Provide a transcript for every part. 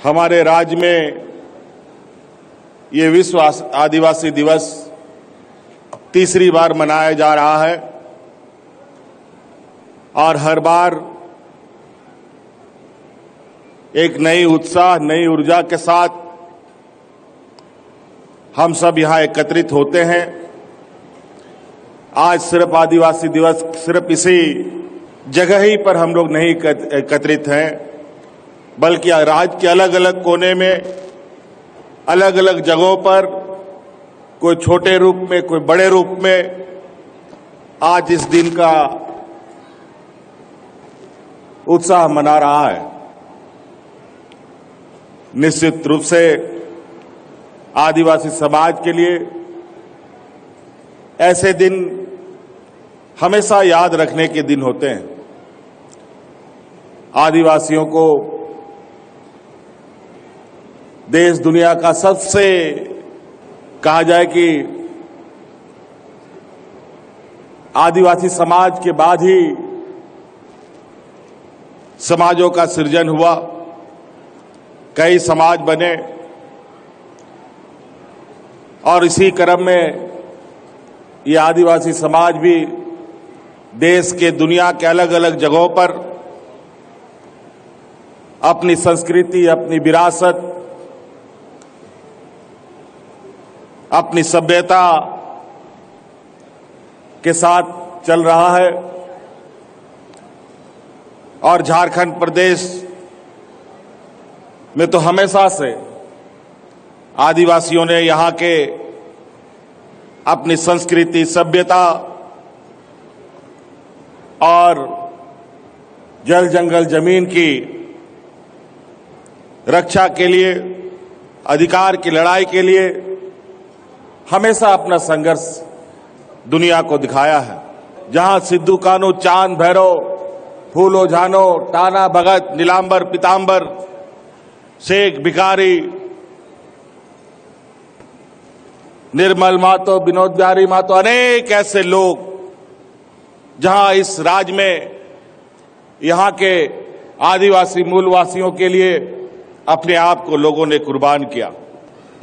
हमारे राज्य में ये विश्व आदिवासी दिवस तीसरी बार मनाया जा रहा है और हर बार एक नई उत्साह, नई ऊर्जा के साथ हम सब यहाँ एकत्रित होते हैं। आज सिर्फ आदिवासी दिवस सिर्फ इसी जगह ही पर हम लोग नहीं एकत्रित हैं, बल्कि राज्य के अलग अलग कोने में, अलग अलग जगहों पर, कोई छोटे रूप में, कोई बड़े रूप में आज इस दिन का उत्साह मना रहा है। निश्चित रूप से आदिवासी समाज के लिए ऐसे दिन हमेशा याद रखने के दिन होते हैं। आदिवासियों को देश दुनिया का सबसे कहा जाए कि आदिवासी समाज के बाद ही समाजों का सृजन हुआ, कई समाज बने और इसी क्रम में ये आदिवासी समाज भी देश के, दुनिया के अलग अलग जगहों पर अपनी संस्कृति, अपनी विरासत, अपनी सभ्यता के साथ चल रहा है। और झारखंड प्रदेश में तो हमेशा से आदिवासियों ने यहाँ के अपनी संस्कृति, सभ्यता और जल जंगल जमीन की रक्षा के लिए, अधिकार की लड़ाई के लिए हमेशा अपना संघर्ष दुनिया को दिखाया है। जहां सिद्धू कान्हू, चांद भैरव, फूलो झानो, टाना भगत, नीलांबर पीतांबर, शेख भिखारी, निर्मल महतो, विनोद बिहारी महतो, अनेक ऐसे लोग जहां इस राज्य में यहां के आदिवासी मूलवासियों के लिए अपने आप को लोगों ने कुर्बान किया।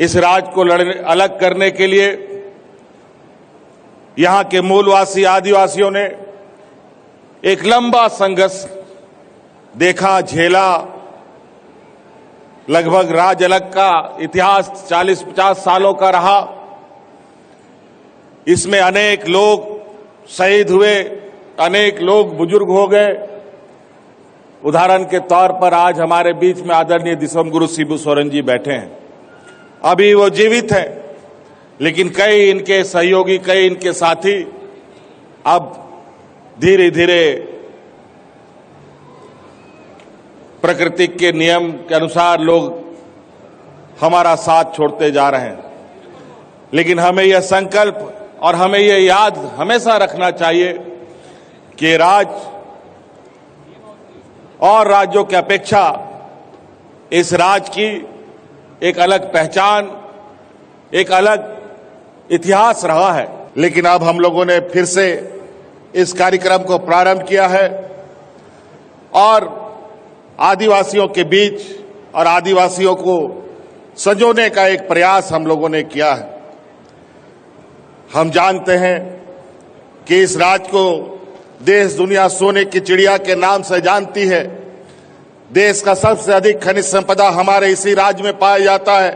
इस राज्य को अलग करने के लिए यहां के मूलवासी आदिवासियों ने एक लंबा संघर्ष देखा, झेला। लगभग राज्य अलग का इतिहास 40-50 सालों का रहा। इसमें अनेक लोग शहीद हुए, अनेक लोग बुजुर्ग हो गए। उदाहरण के तौर पर आज हमारे बीच में आदरणीय दिसोमगुरु शिबू सोरेन जी बैठे हैं। अभी वो जीवित हैं, लेकिन कई इनके सहयोगी, कई इनके साथी अब धीरे धीरे प्रकृति के नियम के अनुसार लोग हमारा साथ छोड़ते जा रहे हैं। लेकिन हमें यह संकल्प और हमें यह याद हमेशा रखना चाहिए कि राज्य और राज्यों की अपेक्षा इस राज्य की एक अलग पहचान, एक अलग इतिहास रहा है। लेकिन अब हम लोगों ने फिर से इस कार्यक्रम को प्रारंभ किया है और आदिवासियों के बीच और आदिवासियों को संजोने का एक प्रयास हम लोगों ने किया है। हम जानते हैं कि इस राज्य को देश दुनिया सोने की चिड़िया के नाम से जानती है। देश का सबसे अधिक खनिज संपदा हमारे इसी राज्य में पाया जाता है।